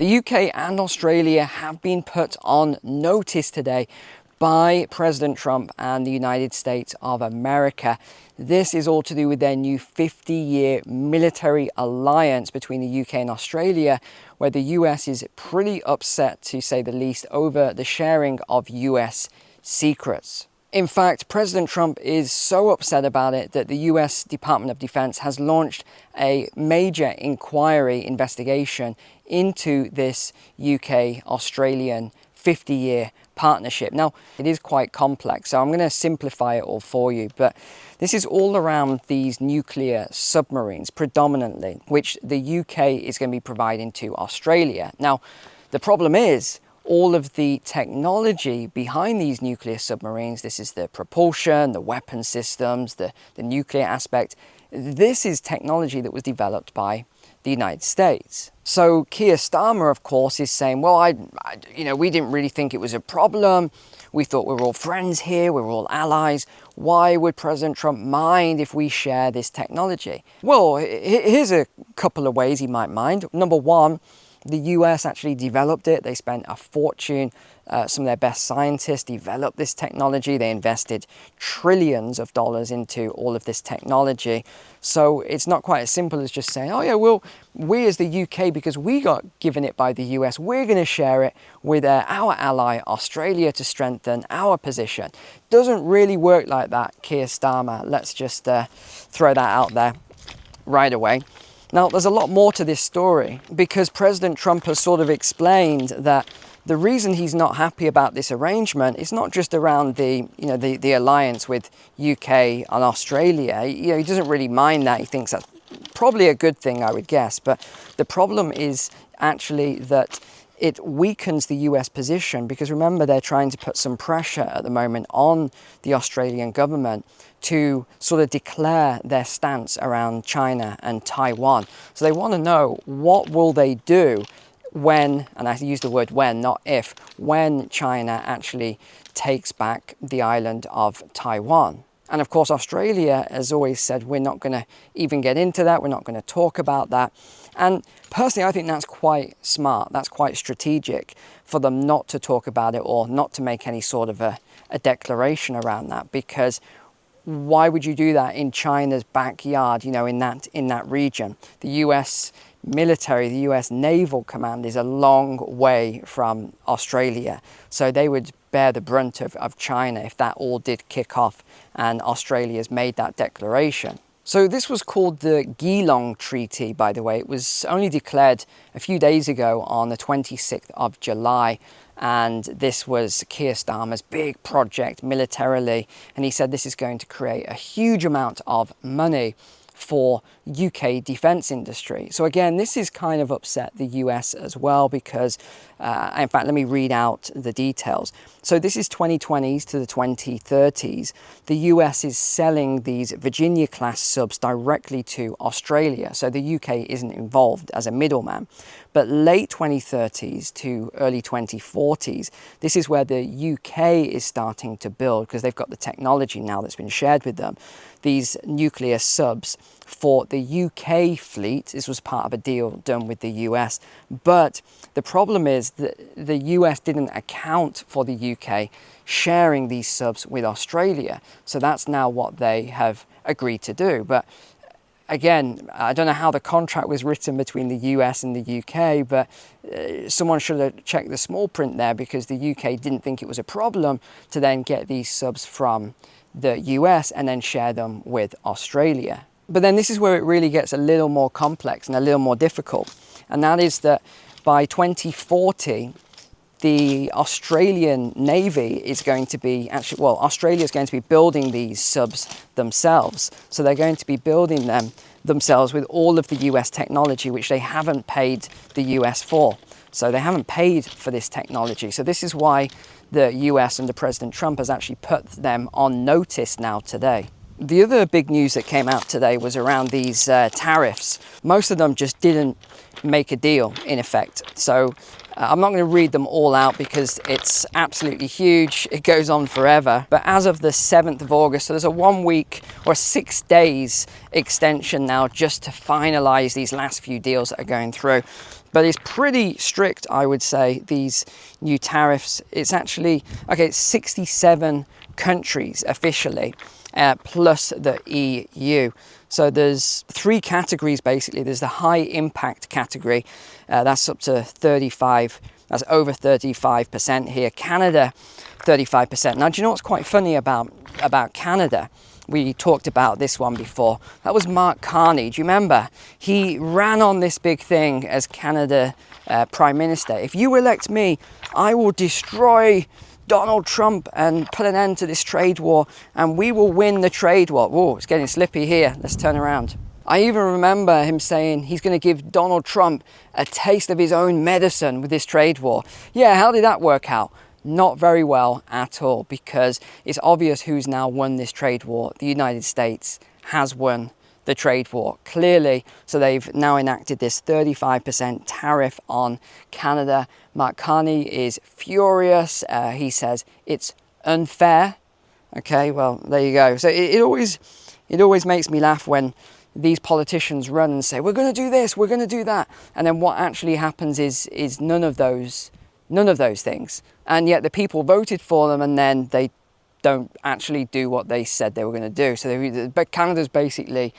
The UK and Australia have been put on notice today by President Trump and the United States of America. This is all to do with their new 50-year military alliance between the UK and Australia, where the US is pretty upset, to say the least, over the sharing of US secrets. In fact, President Trump is so upset about it that the US Department of Defense has launched a major investigation into this UK-Australian 50-year partnership. Now, it is quite complex, so I'm going to simplify it all for you, but this is all around these nuclear submarines, predominantly, which the UK is going to be providing to Australia. Now, the problem is, all of the technology behind these nuclear submarines, this is the propulsion, the weapon systems, the nuclear aspect, this is technology that was developed by the United States. So Keir Starmer, of course, is saying, well, we didn't really think it was a problem. We thought we were all friends here, we were all allies. Why would President Trump mind if we share this technology? Well, here's a couple of ways he might mind. Number one, the US actually developed it. They spent a fortune. Some of their best scientists developed this technology. They invested trillions of dollars into all of this technology. So it's not quite as simple as just saying, oh yeah, well, we as the UK, because we got given it by the US, we're going to share it with our ally Australia to strengthen our position. Doesn't really work like that, Keir Starmer. Let's just throw that out there right away. Now, there's a lot more to this story, because President Trump has sort of explained that the reason he's not happy about this arrangement is not just around the alliance with UK and Australia. He doesn't really mind that. He thinks that's probably a good thing, I would guess. But the problem is actually that it weakens the US position, because remember, they're trying to put some pressure at the moment on the Australian government to sort of declare their stance around China and Taiwan. So they want to know, what will they do when, and I use the word when, not if, when China actually takes back the island of Taiwan. And of course, Australia has always said, we're not going to even get into that, we're not going to talk about that. And personally, I think that's quite smart, that's quite strategic for them not to talk about it, or not to make any sort of a declaration around that, because why would you do that in China's backyard, in that region? The US military, the US Naval Command is a long way from Australia. So they would bear the brunt of China if that all did kick off and Australia's made that declaration. So this was called the Geelong Treaty, by the way. It was only declared a few days ago on the 26th of July. And this was Keir Starmer's big project militarily. And he said this is going to create a huge amount of money for UK defence industry. So again, this is kind of upset the US as well, because in fact, let me read out the details. So this is 2020s to the 2030s. The US is selling these Virginia class subs directly to Australia. So the UK isn't involved as a middleman. But late 2030s to early 2040s, this is where the UK is starting to build, because they've got the technology now that's been shared with them, these nuclear subs for the UK fleet. This was part of a deal done with the US. But the problem is that the US didn't account for the UK sharing these subs with Australia. So that's now what they have agreed to do. But again, I don't know how the contract was written between the US and the UK, but someone should have checked the small print there, because the UK didn't think it was a problem to then get these subs from the US and then share them with Australia. But then this is where it really gets a little more complex and a little more difficult. And that is that by 2040, the Australian Navy is going to be Australia is going to be building these subs themselves. So they're going to be building them themselves with all of the US technology, which they haven't paid the US for. So they haven't paid for this technology. So this is why the US under President Trump has actually put them on notice now today. The other big news that came out today was around these tariffs. Most of them just didn't make a deal, in effect. So I'm not going to read them all out because it's absolutely huge. It goes on forever. But as of the 7th of August, so there's a 1 week or 6 days extension now just to finalize these last few deals that are going through. But it's pretty strict, I would say, these new tariffs. It's actually, okay, it's 67 countries officially, plus the EU. So there's 3 categories basically. There's the high impact category, that's up to 35, that's over 35% here. Canada, 35%. Now, do you know what's quite funny about Canada? We talked about this one before. That was Mark Carney. Do you remember? He ran on this big thing as Canada Prime Minister. If you elect me, I will destroy Donald Trump and put an end to this trade war, and we will win the trade war. Whoa, it's getting slippy here. Let's turn around. I even remember him saying he's going to give Donald Trump a taste of his own medicine with this trade war. Yeah, how did that work out? Not very well at all, because it's obvious who's now won this trade war. The United States has won the trade war, clearly. So they've now enacted this 35% tariff on Canada. Mark Carney is furious. He says it's unfair. Okay, well, there you go. So it always makes me laugh when these politicians run and say, we're going to do this, we're going to do that. And then what actually happens is none of those things. And yet the people voted for them, and then they don't actually do what they said they were going to do. So but Canada's basically,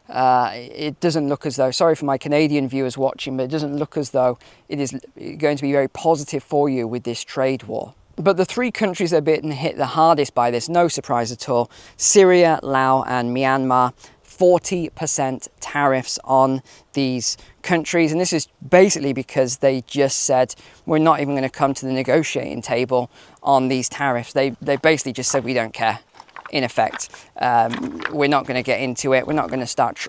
it doesn't look as though, sorry for my Canadian viewers watching, but it doesn't look as though it is going to be very positive for you with this trade war. But the 3 countries that have been hit the hardest by this, no surprise at all, Syria, Laos and Myanmar. 40% tariffs on these countries, and this is basically because they just said we're not even going to come to the negotiating table on these tariffs. They basically just said we don't care. In effect, we're not going to get into it. We're not going to start,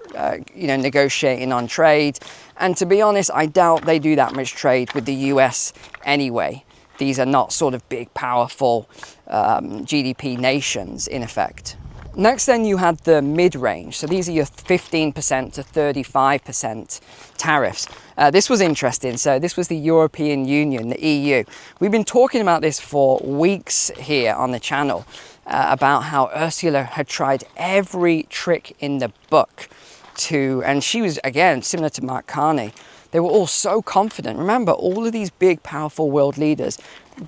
negotiating on trade. And to be honest, I doubt they do that much trade with the US anyway. These are not sort of big, powerful GDP nations in effect. Next, then, you had the mid-range. So these are your 15% to 35% tariffs. This was interesting. So this was the European Union, the EU. We've been talking about this for weeks here on the channel, about how Ursula had tried every trick in the book and she was, again, similar to Mark Carney. They were all so confident. Remember, all of these big, powerful world leaders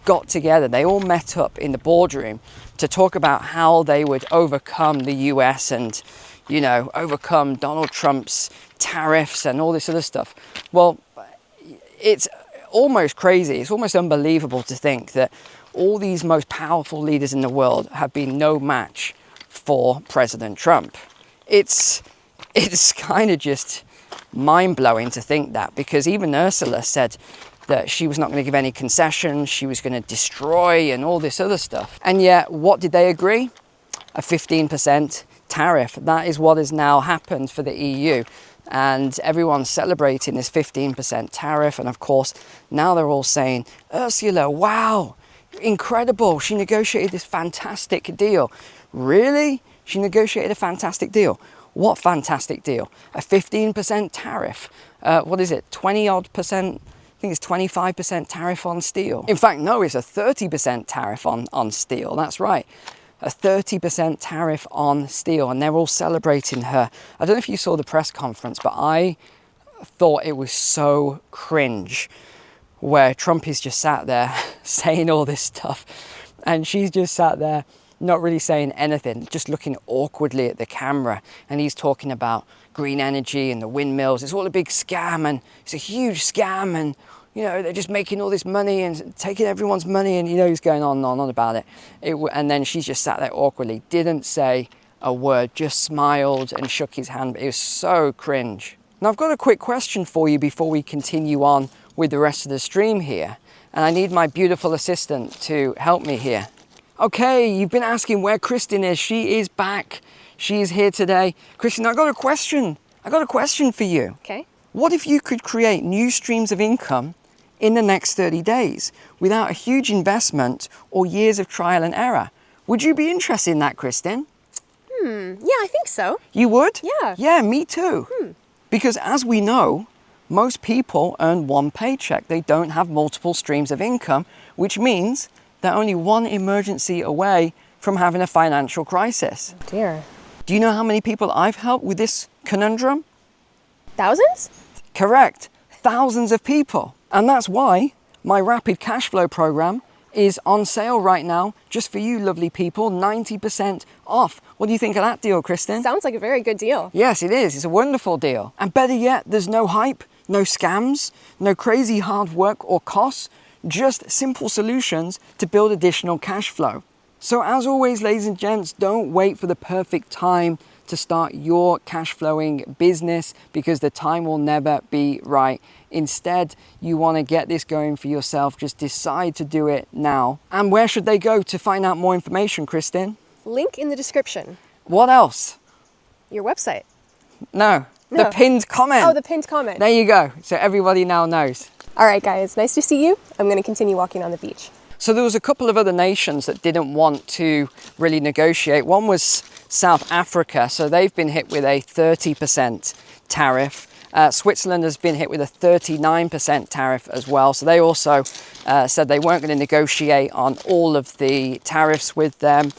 got together. They all met up in the boardroom to talk about how they would overcome the US and, overcome Donald Trump's tariffs and all this other stuff. Well, it's almost crazy. It's almost unbelievable to think that all these most powerful leaders in the world have been no match for President Trump. It's kind of just mind-blowing to think that, because even Ursula said that she was not going to give any concessions, she was going to destroy and all this other stuff. And yet, what did they agree? A 15% tariff. That is what has now happened for the EU. And everyone's celebrating this 15% tariff. And of course, now they're all saying, Ursula, wow, incredible. She negotiated this fantastic deal. Really? She negotiated a fantastic deal. What fantastic deal? A 15% tariff. What is it? 20 odd percent? I think it's 25% tariff on steel. In fact, no, it's a 30% tariff on steel. That's right. A 30% tariff on steel. And they're all celebrating her. I don't know if you saw the press conference, but I thought it was so cringe, where Trump is just sat there saying all this stuff, and she's just sat there not really saying anything, just looking awkwardly at the camera. And he's talking about green energy and the windmills. It's all a big scam, and it's a huge scam, and they're just making all this money and taking everyone's money, and he's going on and on about it. And then she's just sat there awkwardly, didn't say a word, just smiled and shook his hand. It was so cringe. Now, I've got a quick question for you before we continue on with the rest of the stream here, and I need my beautiful assistant to help me here. Okay, you've been asking where Kristen is. She is back. She is here today. Kristen, I got a question. For you. Okay. What if you could create new streams of income in the next 30 days without a huge investment or years of trial and error? Would you be interested in that, Kristen? Yeah, I think so. You would? Yeah. Yeah, me too. Because as we know, most people earn one paycheck. They don't have multiple streams of income, which means they're only one emergency away from having a financial crisis. Oh dear. Do you know how many people I've helped with this conundrum? Thousands? Correct. thousands of people. And that's why my rapid cash flow program is on sale right now, just for you lovely people, 90% off. What do you think of that deal, Kristen? Sounds like a very good deal. Yes, it is. It's a wonderful deal. And better yet, there's no hype, no scams, no crazy hard work or costs, just simple solutions to build additional cash flow. So as always, ladies and gents, don't wait for the perfect time to start your cash flowing business, because the time will never be right. Instead, you want to get this going for yourself. Just decide to do it now. And where should they go to find out more information, Kristen? Link in the description. What else? Your website. No, the No. pinned comment. Oh, the pinned comment. There you go. So everybody now knows. All right, guys, nice to see you. I'm going to continue walking on the beach. So there was a couple of other nations that didn't want to really negotiate. One was South Africa. So they've been hit with a 30% tariff. Switzerland has been hit with a 39% tariff as well. So they also said they weren't going to negotiate on all of the tariffs with them.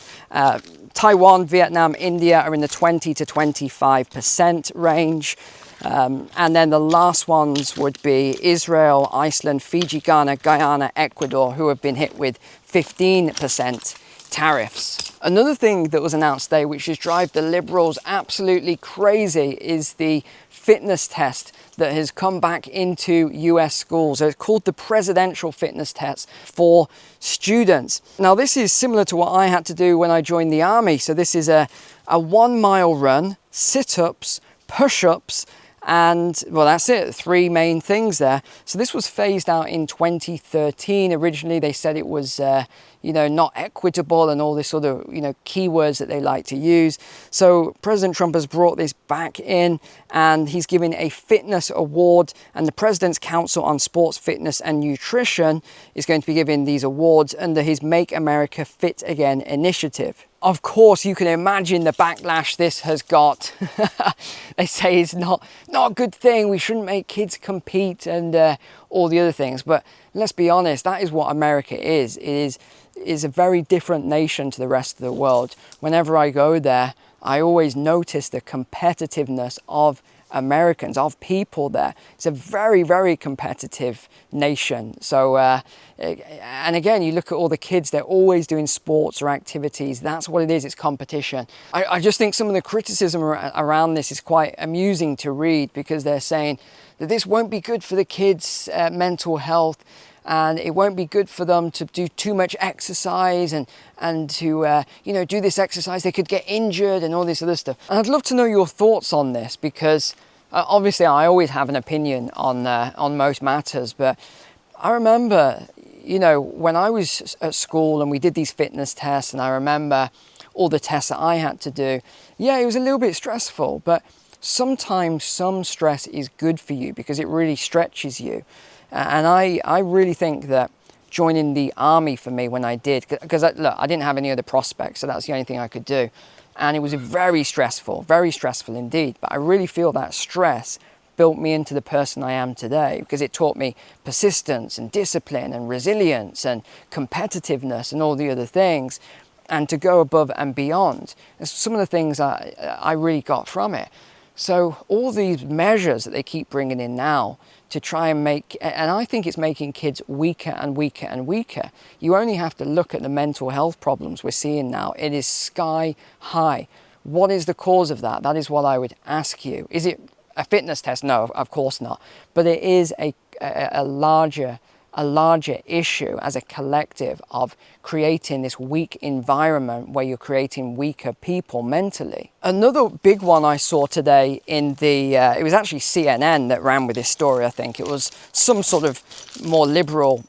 Taiwan, Vietnam, India are in the 20 to 25% range. And then the last ones would be Israel, Iceland, Fiji, Ghana, Guyana, Ecuador, who have been hit with 15% tariffs. Another thing that was announced today, which has driven the Liberals absolutely crazy, is the fitness test that has come back into US schools. So it's called the presidential fitness test for students. Now this is similar to what I had to do when I joined the army. So this is a 1 mile run, sit-ups, push-ups, and well, that's it, 3 main things there. So this was phased out in 2013. Originally they said it was not equitable and all this sort of keywords that they like to use. So President Trump has brought this back in, and he's giving a fitness award, and the President's Council on Sports, Fitness and Nutrition is going to be giving these awards under his Make America Fit Again initiative. Of course, you can imagine the backlash this has got. They say it's not a good thing. We shouldn't make kids compete and all the other things. But let's be honest, that is what America is. It is a very different nation to the rest of the world. Whenever I go there, I always notice the competitiveness of Americans, of people there. It's a very, very competitive nation. So, and again, you look at all the kids, they're always doing sports or activities. That's what it is, it's competition. I just think some of the criticism around this is quite amusing to read, because they're saying that this won't be good for the kids' mental health, and it won't be good for them to do too much exercise and to do this exercise. They could get injured and all this other stuff. And I'd love to know your thoughts on this, because obviously I always have an opinion on most matters. But I remember, when I was at school and we did these fitness tests, and I remember all the tests that I had to do. Yeah, it was a little bit stressful, but sometimes some stress is good for you because it really stretches you. And I really think that joining the army for me when I did, because look, I didn't have any other prospects, so that's the only thing I could do. And it was very stressful indeed. But I really feel that stress built me into the person I am today, because it taught me persistence and discipline and resilience and competitiveness and all the other things, and to go above and beyond. That's some of the things I really got from it. So all these measures that they keep bringing in now to try and make, and I think it's making kids weaker and weaker and weaker. You only have to look at the mental health problems we're seeing now. It is sky high. What is the cause of that? That is what I would ask you. Is it a fitness test? No, of course not. But it is a larger issue as a collective of creating this weak environment where you're creating weaker people mentally. Another big one I saw today in it was actually CNN that ran with this story, I think. It was some sort of more liberal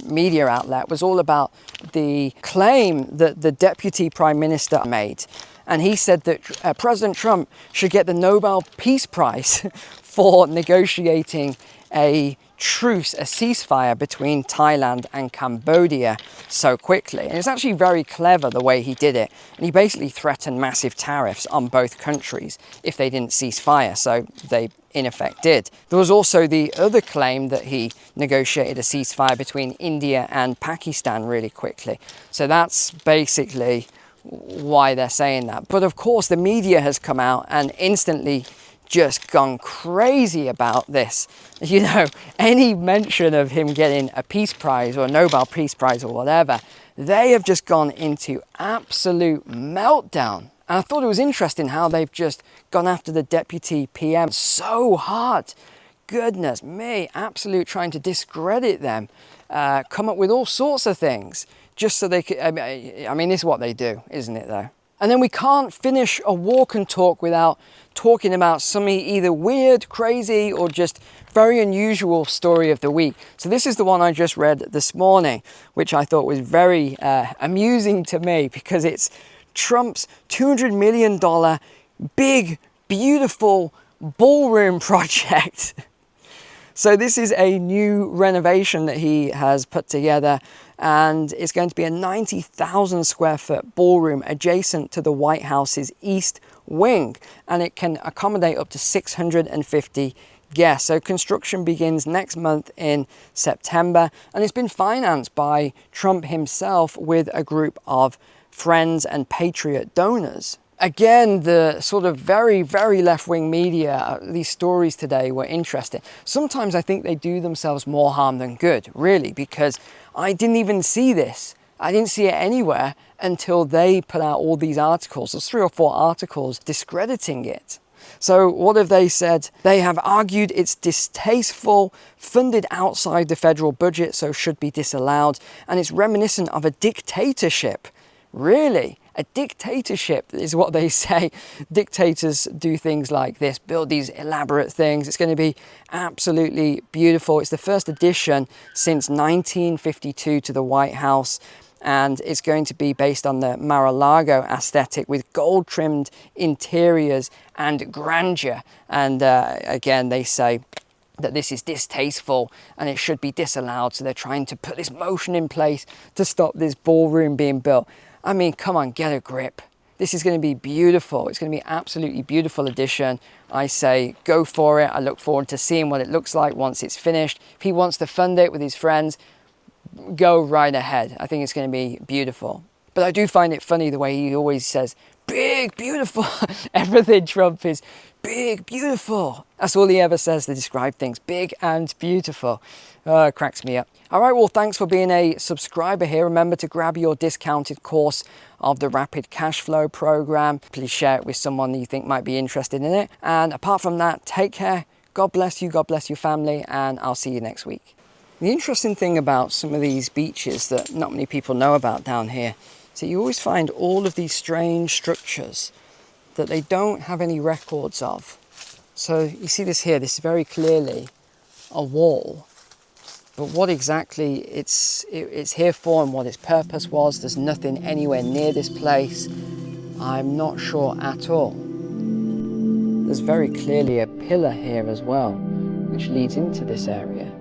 media outlet, was all about the claim that the Deputy Prime Minister made. And he said that President Trump should get the Nobel Peace Prize for negotiating a truce, a ceasefire between Thailand and Cambodia so quickly. And it's actually very clever the way he did it. And he basically threatened massive tariffs on both countries if they didn't cease fire. So they in effect did. There was also the other claim that he negotiated a ceasefire between India and Pakistan really quickly. So that's basically why they're saying that. But of course the media has come out and instantly just gone crazy about this. You know, any mention of him getting a Peace Prize or a Nobel Peace Prize or whatever, they have just gone into absolute meltdown. And I thought it was interesting how they've just gone after the deputy PM so hard. Goodness me, absolute trying to discredit them, come up with all sorts of things just so they could, I mean, this is what they do, isn't it though? And then we can't finish a walk and talk without talking about something either weird, crazy, or just very unusual story of the week. So this is the one I just read this morning, which I thought was very amusing to me because it's Trump's $200 million big, beautiful ballroom project. So this is a new renovation that he has put together, and it's going to be a 90,000 square foot ballroom adjacent to the White House's East Wing, and it can accommodate up to 650 guests. So construction begins next month in September, and it's been financed by Trump himself with a group of friends and patriot donors. Again, the sort of very, very left-wing media, these stories today were interesting. Sometimes I think they do themselves more harm than good, really, because I didn't even see this. I didn't see it anywhere until they put out all these articles. There's 3 or 4 articles discrediting it. So what have they said? They have argued it's distasteful, funded outside the federal budget, so should be disallowed, and it's reminiscent of a dictatorship. Really? A dictatorship is what they say. Dictators do things like this, build these elaborate things. It's going to be absolutely beautiful. It's the first addition since 1952 to the White House, and it's going to be based on the Mar-a-Lago aesthetic with gold-trimmed interiors and grandeur. And again, they say that this is distasteful and it should be disallowed. So they're trying to put this motion in place to stop this ballroom being built. I mean, come on, get a grip. This is going to be beautiful. It's going to be an absolutely beautiful addition. I say go for it. I look forward to seeing what it looks like once it's finished. If he wants to fund it with his friends, go right ahead. I think it's going to be beautiful. But I do find it funny the way he always says, big, beautiful. Everything Trump is big, beautiful. That's all he ever says to describe things, big and beautiful. It cracks me up. All right, well, thanks for being a subscriber here. Remember to grab your discounted course of the Rapid Cash Flow program. Please share it with someone that you think might be interested in it. And apart from that, take care. God bless you, God bless your family, and I'll see you next week. The interesting thing about some of these beaches that not many people know about down here is that you always find all of these strange structures that they don't have any records of. So you see this here, this is very clearly a wall. But what exactly it's here for and what its purpose was, there's nothing anywhere near this place. I'm not sure at all. There's very clearly a pillar here as well, which leads into this area.